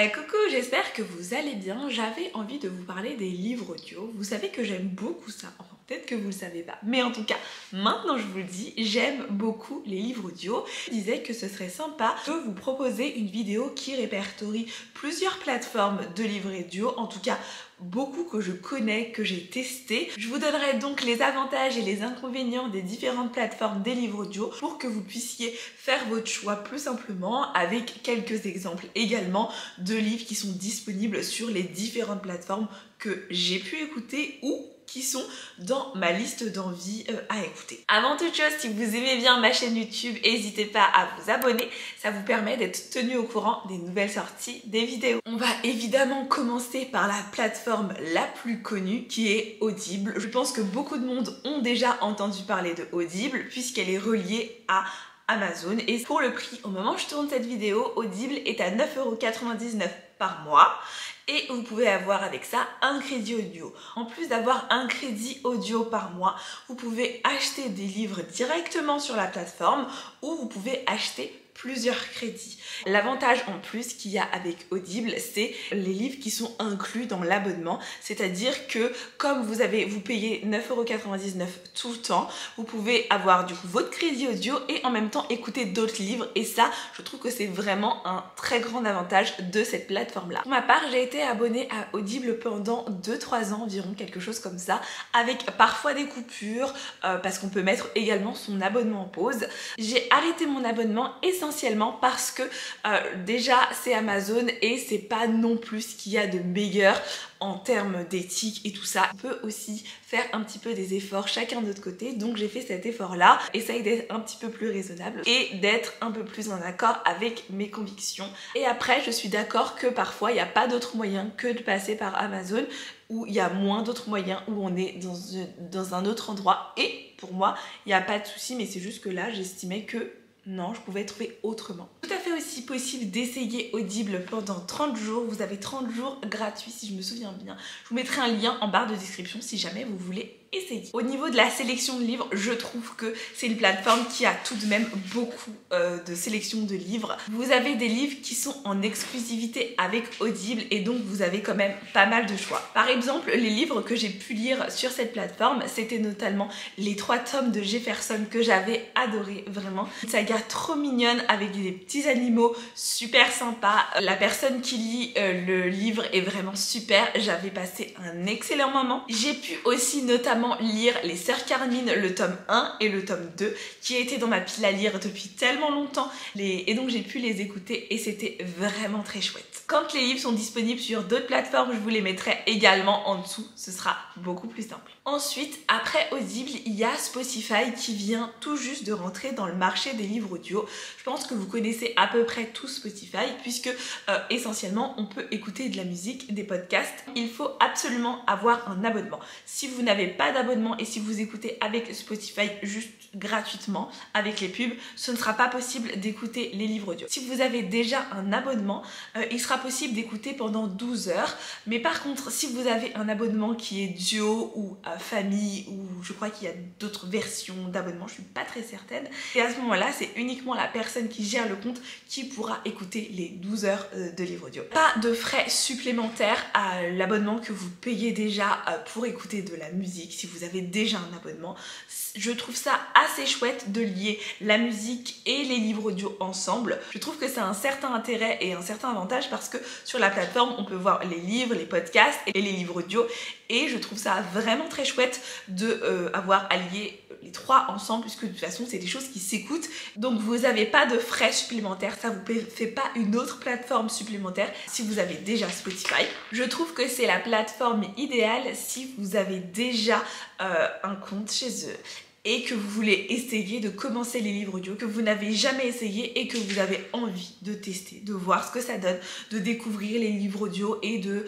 Coucou, j'espère que vous allez bien. J'avais envie de vous parler des livres audio. Vous savez que j'aime beaucoup ça. Enfin, peut-être que vous le savez pas. Mais en tout cas, maintenant je vous le dis, j'aime beaucoup les livres audio. Je disais que ce serait sympa de vous proposer une vidéo qui répertorie plusieurs plateformes de livres audio. En tout cas, beaucoup que je connais, que j'ai testé. Je vous donnerai donc les avantages et les inconvénients des différentes plateformes des livres audio pour que vous puissiez faire votre choix plus simplement, avec quelques exemples également de livres qui sont disponibles sur les différentes plateformes que j'ai pu écouter ou qui sont dans ma liste d'envie à écouter. Avant toute chose, si vous aimez bien ma chaîne YouTube, n'hésitez pas à vous abonner, ça vous permet d'être tenu au courant des nouvelles sorties des vidéos. On va évidemment commencer par la plateforme la plus connue qui est Audible. Je pense que beaucoup de monde ont déjà entendu parler de Audible puisqu'elle est reliée à Amazon, et pour le prix, au moment où je tourne cette vidéo, Audible est à 9,99 € par mois. Et vous pouvez avoir avec ça un crédit audio. En plus d'avoir un crédit audio par mois, vous pouvez acheter des livres directement sur la plateforme ou vous pouvez acheter plusieurs crédits. L'avantage en plus qu'il y a avec Audible, c'est les livres qui sont inclus dans l'abonnement. C'est-à-dire que comme vous payez 9,99 € tout le temps, vous pouvez avoir du coup votre crédit audio et en même temps écouter d'autres livres. Et ça, je trouve que c'est vraiment un très grand avantage de cette plateforme-là. Pour ma part, j'ai été abonnée à Audible pendant 2-3 ans environ, quelque chose comme ça, avec parfois des coupures, parce qu'on peut mettre également son abonnement en pause. J'ai arrêté mon abonnement essentiellement parce que déjà c'est Amazon et c'est pas non plus ce qu'il y a de meilleur en termes d'éthique et tout ça. On peut aussi faire un petit peu des efforts chacun de notre côté, donc j'ai fait cet effort là, essaye d'être un petit peu plus raisonnable et d'être un peu plus en accord avec mes convictions. Et après je suis d'accord que parfois il n'y a pas d'autre moyen que de passer par Amazon, où il y a moins d'autres moyens, où on est dans un autre endroit, et pour moi il n'y a pas de souci, mais c'est juste que là j'estimais que non, je pouvais trouver autrement. Tout à fait aussi possible d'essayer Audible pendant 30 jours. Vous avez 30 jours gratuits si je me souviens bien. Je vous mettrai un lien en barre de description si jamais vous voulez essayer. Au niveau de la sélection de livres, je trouve que c'est une plateforme qui a tout de même beaucoup de sélection de livres. Vous avez des livres qui sont en exclusivité avec Audible et donc vous avez quand même pas mal de choix. Par exemple, les livres que j'ai pu lire sur cette plateforme, c'était notamment les 3 tomes de Jefferson que j'avais adoré, vraiment. Une saga trop mignonne avec des petits animaux super sympas. La personne qui lit le livre est vraiment super. J'avais passé un excellent moment. J'ai pu aussi notamment lire Les Sœurs Carmine, le tome 1 et le tome 2 qui étaient dans ma pile à lire depuis tellement longtemps et donc j'ai pu les écouter et c'était vraiment très chouette. Quand les livres sont disponibles sur d'autres plateformes, je vous les mettrai également en dessous, ce sera beaucoup plus simple. Ensuite, après Audible, il y a Spotify qui vient tout juste de rentrer dans le marché des livres audio. Je pense que vous connaissez à peu près tout Spotify puisque essentiellement on peut écouter de la musique, des podcasts. Il faut absolument avoir un abonnement. Si vous n'avez pas d'abonnement et si vous écoutez avec Spotify juste gratuitement avec les pubs, ce ne sera pas possible d'écouter les livres audio. Si vous avez déjà un abonnement, il sera possible d'écouter pendant 12 heures. Mais par contre, si vous avez un abonnement qui est duo ou famille, ou je crois qu'il y a d'autres versions d'abonnement, je suis pas très certaine, et à ce moment-là, c'est uniquement la personne qui gère le compte qui pourra écouter les 12 heures de livre audio. Pas de frais supplémentaires à l'abonnement que vous payez déjà pour écouter de la musique si vous avez déjà un abonnement. Je trouve ça assez chouette de lier la musique et les livres audio ensemble. Je trouve que ça a un certain intérêt et un certain avantage parce que sur la plateforme, on peut voir les livres, les podcasts et les livres audio. Et je trouve ça vraiment très chouette de avoir allié les 3 ensemble puisque de toute façon, c'est des choses qui s'écoutent. Donc vous n'avez pas de frais supplémentaires, ça vous fait pas une autre plateforme supplémentaire si vous avez déjà Spotify. Je trouve que c'est la plateforme idéale si vous avez déjà un compte chez eux et que vous voulez essayer de commencer les livres audio, que vous n'avez jamais essayé et que vous avez envie de tester, de voir ce que ça donne, de découvrir les livres audio et de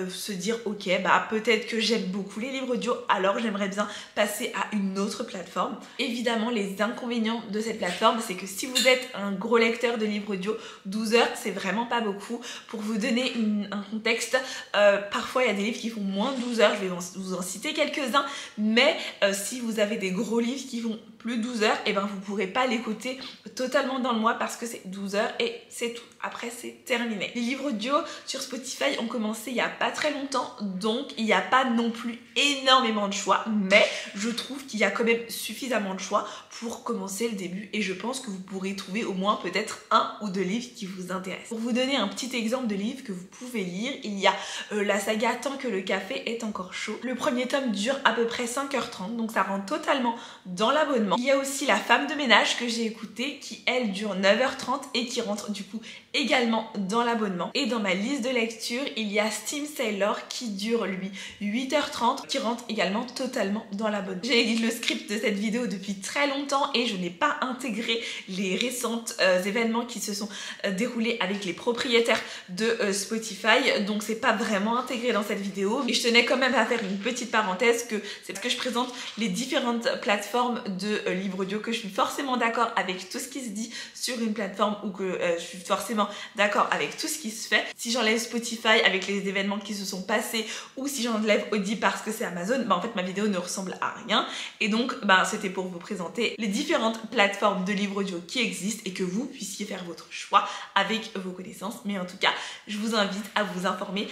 se dire ok, bah peut-être que j'aime beaucoup les livres audio, alors j'aimerais bien passer à une autre plateforme. Évidemment, les inconvénients de cette plateforme, c'est que si vous êtes un gros lecteur de livres audio, 12 heures, c'est vraiment pas beaucoup. Pour vous donner un contexte, parfois il y a des livres qui font moins de 12 heures, je vais vous en citer quelques-uns, mais si vous avez des gros livres qui vont plus 12 heures, et ben vous pourrez pas l'écouter totalement dans le mois parce que c'est 12 heures et c'est tout. Après c'est terminé. Les livres audio sur Spotify ont commencé il y a pas très longtemps, donc il n'y a pas non plus énormément de choix, mais je trouve qu'il y a quand même suffisamment de choix pour commencer le début et je pense que vous pourrez trouver au moins peut-être un ou deux livres qui vous intéressent. Pour vous donner un petit exemple de livre que vous pouvez lire, il y a la saga Tant que le café est encore chaud. Le premier tome dure à peu près 5h30, donc ça rentre totalement dans l'abonnement. Il y a aussi La femme de ménage que j'ai écoutée qui elle dure 9h30 et qui rentre du coup également dans l'abonnement. Et dans ma liste de lecture, il y a Steam Sailor qui dure lui 8h30 qui rentre également totalement dans l'abonnement. J'ai écrit le script de cette vidéo depuis très longtemps et je n'ai pas intégré les récents événements qui se sont déroulés avec les propriétaires de Spotify, donc c'est pas vraiment intégré dans cette vidéo. Et je tenais quand même à faire une petite parenthèse que c'est parce que je présente les différentes plateformes de livres audio que je suis forcément d'accord avec tout ce qui se dit sur une plateforme ou que je suis forcément d'accord avec tout ce qui se fait. Si j'enlève Spotify avec les événements qui se sont passés ou si j'enlève Audible parce que c'est Amazon, bah en fait ma vidéo ne ressemble à rien et donc bah c'était pour vous présenter les différentes plateformes de livres audio qui existent et que vous puissiez faire votre choix avec vos connaissances. Mais en tout cas je vous invite à vous informer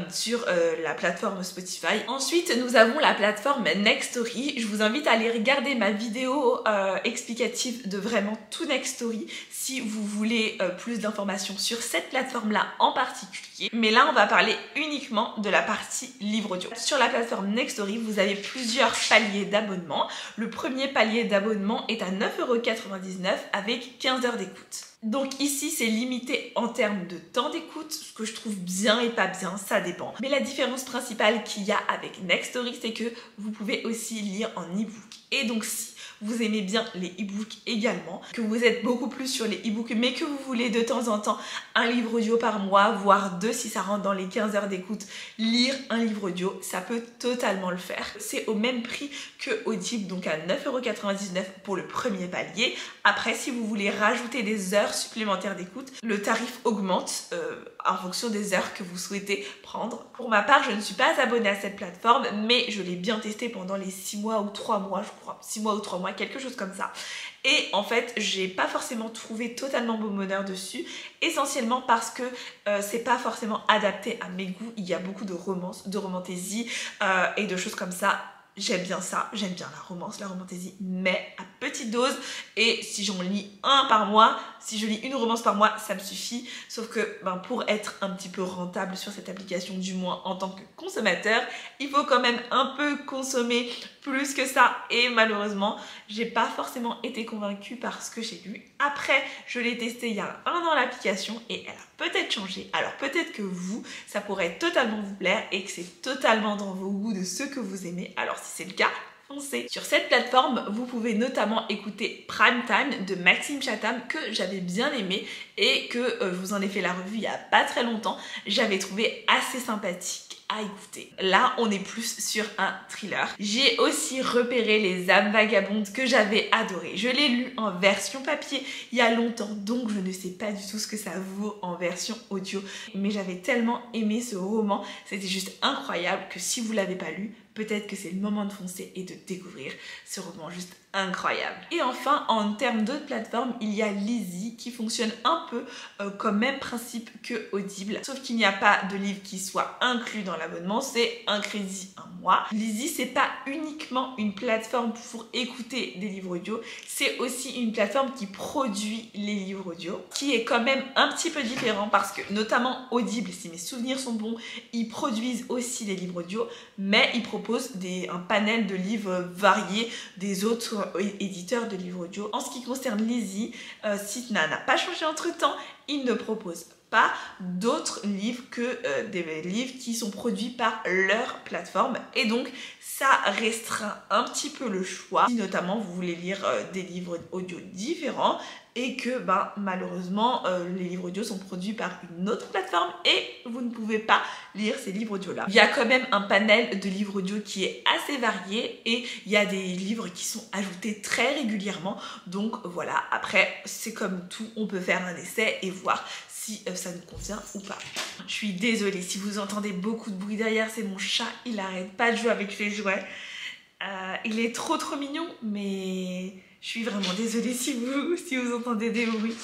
sur la plateforme Spotify. Ensuite nous avons la plateforme Nextory. Je vous invite à aller regarder ma vidéo explicative de vraiment tout Nextory si vous voulez plus d'informations sur cette plateforme là en particulier. Mais là on va parler uniquement de la partie livre audio. Sur la plateforme Nextory vous avez plusieurs paliers d'abonnement. Le premier palier d'abonnement est à 9,99€ avec 15 heures d'écoute. Donc ici c'est limité en termes de temps d'écoute, ce que je trouve bien et pas bien, ça dépend. Mais la différence principale qu'il y a avec Nextory, c'est que vous pouvez aussi lire en e-book. Et donc si vous aimez bien les e-books également, que vous êtes beaucoup plus sur les e-books mais que vous voulez de temps en temps un livre audio par mois, voire deux si ça rentre dans les 15 heures d'écoute, lire un livre audio, ça peut totalement le faire. C'est au même prix que Audible, donc à 9,99€ pour le premier palier. Après, si vous voulez rajouter des heures supplémentaires d'écoute, le tarif augmente en fonction des heures que vous souhaitez prendre. Pour ma part, je ne suis pas abonnée à cette plateforme, mais je l'ai bien testée pendant les 6 mois ou 3 mois, je crois. 6 mois ou 3 mois, quelque chose comme ça. Et en fait, j'ai pas forcément trouvé totalement mon bonheur dessus, essentiellement parce que c'est pas forcément adapté à mes goûts. Il y a beaucoup de romance, de romantaisie et de choses comme ça. J'aime bien ça, j'aime bien la romance, la romantaisie, mais à petite dose. Et si j'en lis un par mois, si je lis une romance par mois, ça me suffit. Sauf que pour être un petit peu rentable sur cette application, du moins en tant que consommateur, il faut quand même un peu consommer plus que ça. Et malheureusement, j'ai pas forcément été convaincue par ce que j'ai lu. Après, je l'ai testé il y a 1 an l'application et elle a peut-être changé. Alors peut-être que vous, ça pourrait totalement vous plaire et que c'est totalement dans vos goûts de ce que vous aimez. Alors si c'est le cas, foncez. Sur cette plateforme, vous pouvez notamment écouter Prime Time de Maxime Chatham que j'avais bien aimé et que je vous en ai fait la revue il y a pas très longtemps. J'avais trouvé assez sympathique à écouter. Là, on est plus sur un thriller. J'ai aussi repéré Les âmes vagabondes que j'avais adoré. Je l'ai lu en version papier il y a longtemps, donc je ne sais pas du tout ce que ça vaut en version audio. Mais j'avais tellement aimé ce roman, c'était juste incroyable que si vous l'avez pas lu, peut-être que c'est le moment de foncer et de découvrir ce roman juste incroyable. Et enfin, en termes d'autres plateformes, il y a Lizzy qui fonctionne un peu comme même principe que Audible, sauf qu'il n'y a pas de livre qui soit inclus dans l'abonnement, c'est un crédit un mois. Lizzy, c'est pas uniquement une plateforme pour écouter des livres audio, c'est aussi une plateforme qui produit les livres audio, qui est quand même un petit peu différent parce que notamment Audible, si mes souvenirs sont bons, ils produisent aussi des livres audio, mais ils proposent un panel de livres variés des autres éditeurs de livres audio. En ce qui concerne Lizzy, si ça n'a pas changé entre temps, il ne propose pas d'autres livres que des livres qui sont produits par leur plateforme et donc ça restreint un petit peu le choix si notamment vous voulez lire des livres audio différents et que malheureusement les livres audio sont produits par une autre plateforme et vous ne pouvez pas lire ces livres audio là. Il y a quand même un panel de livres audio qui est assez varié et il y a des livres qui sont ajoutés très régulièrement, donc voilà, après c'est comme tout, on peut faire un essai et voir si ça nous convient ou pas. Je suis désolée si vous entendez beaucoup de bruit derrière, c'est mon chat, il arrête pas de jouer avec les jouets. Il est trop mignon, mais Je suis vraiment désolée si vous entendez des bruits.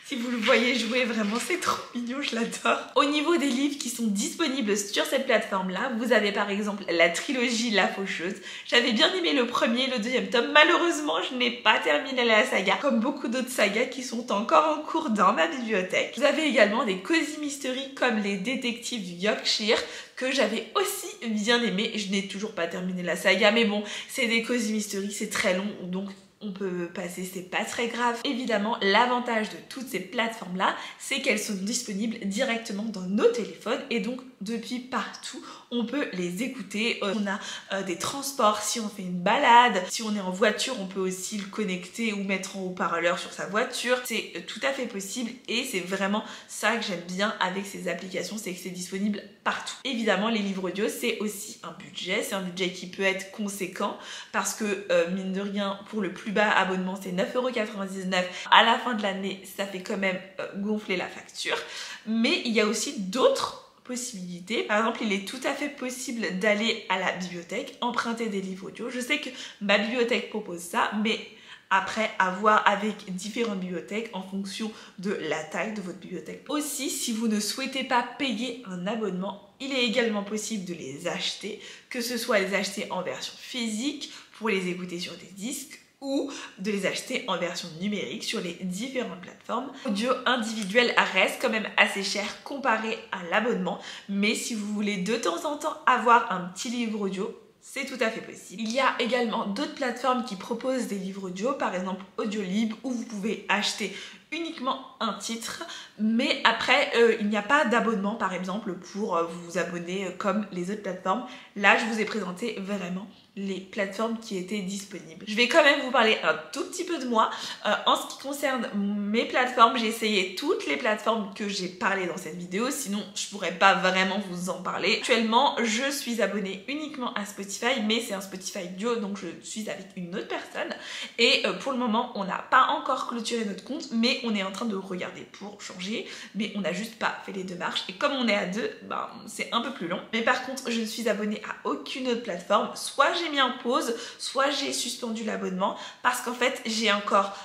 Si vous le voyez jouer, vraiment c'est trop mignon, je l'adore. Au niveau des livres qui sont disponibles sur cette plateforme-là, vous avez par exemple la trilogie La Faucheuse. J'avais bien aimé le premier et le deuxième tome. Malheureusement, je n'ai pas terminé la saga, comme beaucoup d'autres sagas qui sont encore en cours dans ma bibliothèque. Vous avez également des cozy mystery comme les détectives du Yorkshire, que j'avais aussi bien aimé. Je n'ai toujours pas terminé la saga, mais bon, c'est des cozy mystery, c'est très long, donc on peut passer, c'est pas très grave. Évidemment, l'avantage de toutes ces plateformes-là, c'est qu'elles sont disponibles directement dans nos téléphones et donc depuis partout, on peut les écouter. On a des transports, si on fait une balade, si on est en voiture, on peut aussi le connecter ou mettre en haut-parleur sur sa voiture. C'est tout à fait possible et c'est vraiment ça que j'aime bien avec ces applications, c'est que c'est disponible partout. Évidemment, les livres audio, c'est aussi un budget qui peut être conséquent parce que mine de rien, pour le plus bas abonnement, c'est 9,99 €. À la fin de l'année, ça fait quand même gonfler la facture. Mais il y a aussi d'autres possibilités. Par exemple, il est tout à fait possible d'aller à la bibliothèque, emprunter des livres audio. Je sais que ma bibliothèque propose ça, mais après, à voir avec différentes bibliothèques en fonction de la taille de votre bibliothèque. Aussi, si vous ne souhaitez pas payer un abonnement, il est également possible de les acheter, que ce soit les acheter en version physique pour les écouter sur des disques ou de les acheter en version numérique sur les différentes plateformes. Audio individuel reste quand même assez cher comparé à l'abonnement, mais si vous voulez de temps en temps avoir un petit livre audio, c'est tout à fait possible. Il y a également d'autres plateformes qui proposent des livres audio, par exemple Audiolib, où vous pouvez acheter uniquement un titre, mais après il n'y a pas d'abonnement par exemple pour vous abonner comme les autres plateformes. Là je vous ai présenté vraiment les plateformes qui étaient disponibles. Je vais quand même vous parler un tout petit peu de moi. En ce qui concerne mes plateformes, j'ai essayé toutes les plateformes que j'ai parlé dans cette vidéo, sinon je pourrais pas vraiment vous en parler. Actuellement, je suis abonnée uniquement à Spotify, mais c'est un Spotify duo, donc je suis avec une autre personne. Et pour le moment, on n'a pas encore clôturé notre compte, mais on est en train de regarder pour changer, mais on n'a juste pas fait les démarches. Et comme on est à deux, ben, c'est un peu plus long. Mais par contre, je ne suis abonnée à aucune autre plateforme. Soit j'ai mis en pause, soit j'ai suspendu l'abonnement parce qu'en fait j'ai encore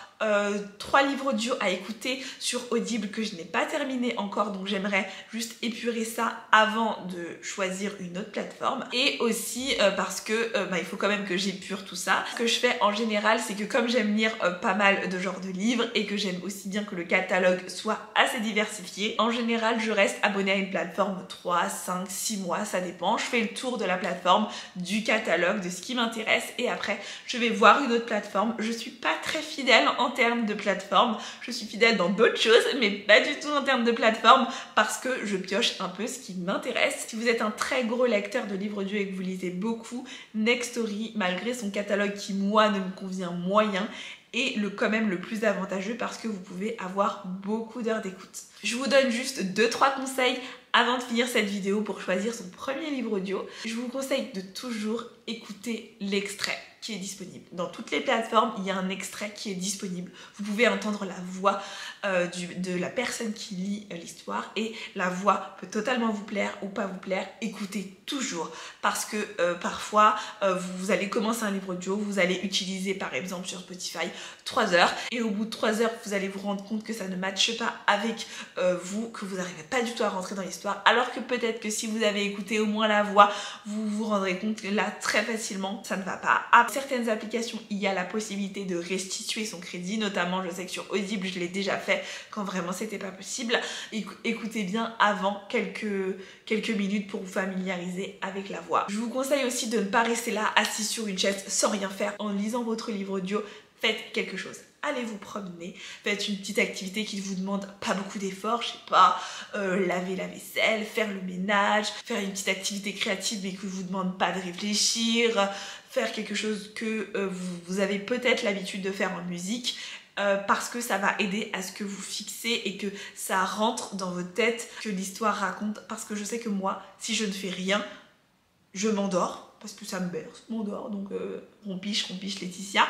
3 livres audio à écouter sur Audible que je n'ai pas terminé encore, donc j'aimerais juste épurer ça avant de choisir une autre plateforme. Et aussi parce que il faut quand même que j'épure tout ça. Ce que je fais en général, c'est que comme j'aime lire pas mal de genres de livres et que j'aime aussi bien que le catalogue soit assez diversifié, en général je reste abonnée à une plateforme 3, 5, 6 mois, ça dépend. Je fais le tour de la plateforme, du catalogue, de ce qui m'intéresse et après je vais voir une autre plateforme. Je suis pas très fidèle en termes de plateforme, je suis fidèle dans d'autres choses mais pas du tout en termes de plateforme parce que je pioche un peu ce qui m'intéresse. Si vous êtes un très gros lecteur de livres audio et que vous lisez beaucoup, Nextory, malgré son catalogue qui moi ne me convient moyen, est quand même le plus avantageux parce que vous pouvez avoir beaucoup d'heures d'écoute. Je vous donne juste 2-3 conseils avant de finir cette vidéo pour choisir son premier livre audio. Je vous conseille de toujours écouter l'extrait qui est disponible. Dans toutes les plateformes, il y a un extrait qui est disponible. Vous pouvez entendre la voix de la personne qui lit l'histoire et la voix peut totalement vous plaire ou pas vous plaire. Écoutez toujours parce que parfois vous allez commencer un livre audio, vous allez utiliser par exemple sur Spotify 3 heures et au bout de 3 heures vous allez vous rendre compte que ça ne matche pas avec vous, que vous n'arrivez pas du tout à rentrer dans l'histoire, alors que peut-être que si vous avez écouté au moins la voix, vous vous rendrez compte que là très facilement ça ne va pas. À certaines applications, il y a la possibilité de restituer son crédit, notamment je sais que sur Audible je l'ai déjà fait quand vraiment c'était pas possible. Écoutez bien avant quelques minutes pour vous familiariser avec la voix. Je vous conseille aussi de ne pas rester là assis sur une chaise sans rien faire. En lisant votre livre audio, faites quelque chose. Allez vous promener, faites une petite activité qui ne vous demande pas beaucoup d'efforts, je sais pas, laver la vaisselle, faire le ménage, faire une petite activité créative mais qui ne vous demande pas de réfléchir, faire quelque chose que vous avez peut-être l'habitude de faire en musique, parce que ça va aider à ce que vous fixez et que ça rentre dans votre tête, que l'histoire raconte. Parce que je sais que moi, si je ne fais rien, je m'endors, parce que ça me berce, je m'endors, donc rompiche Laetitia.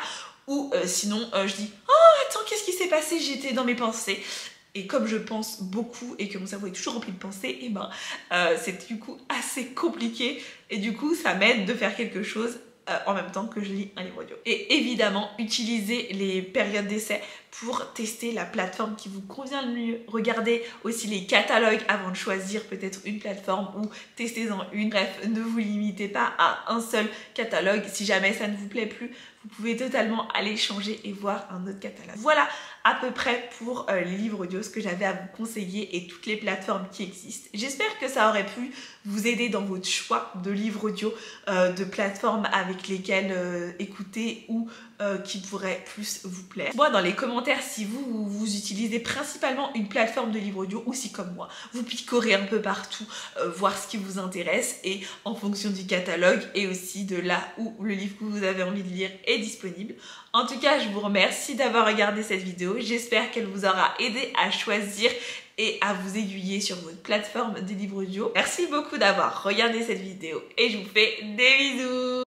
Ou sinon je dis « Oh attends, qu'est-ce qui s'est passé? J'étais dans mes pensées ». Et comme je pense beaucoup et que mon cerveau est toujours rempli de pensées, et c'est du coup assez compliqué. Et du coup ça m'aide de faire quelque chose en même temps que je lis un livre audio. Et évidemment, utilisez les périodes d'essai pour tester la plateforme qui vous convient le mieux. Regardez aussi les catalogues avant de choisir peut-être une plateforme ou testez-en une. Bref, ne vous limitez pas à un seul catalogue. Si jamais ça ne vous plaît plus, vous pouvez totalement aller changer et voir un autre catalogue. Voilà à peu près pour les livres audio, ce que j'avais à vous conseiller et toutes les plateformes qui existent. J'espère que ça aurait pu vous aider dans votre choix de livres audio, de plateformes avec lesquelles écouter ou qui pourraient plus vous plaire. Moi, dans les commentaires, si vous utilisez principalement une plateforme de livres audio ou si comme moi, vous picorez un peu partout, voir ce qui vous intéresse et en fonction du catalogue et aussi de là où le livre que vous avez envie de lire est disponible. En tout cas, je vous remercie d'avoir regardé cette vidéo. J'espère qu'elle vous aura aidé à choisir et à vous aiguiller sur votre plateforme de livres audio. Merci beaucoup d'avoir regardé cette vidéo et je vous fais des bisous.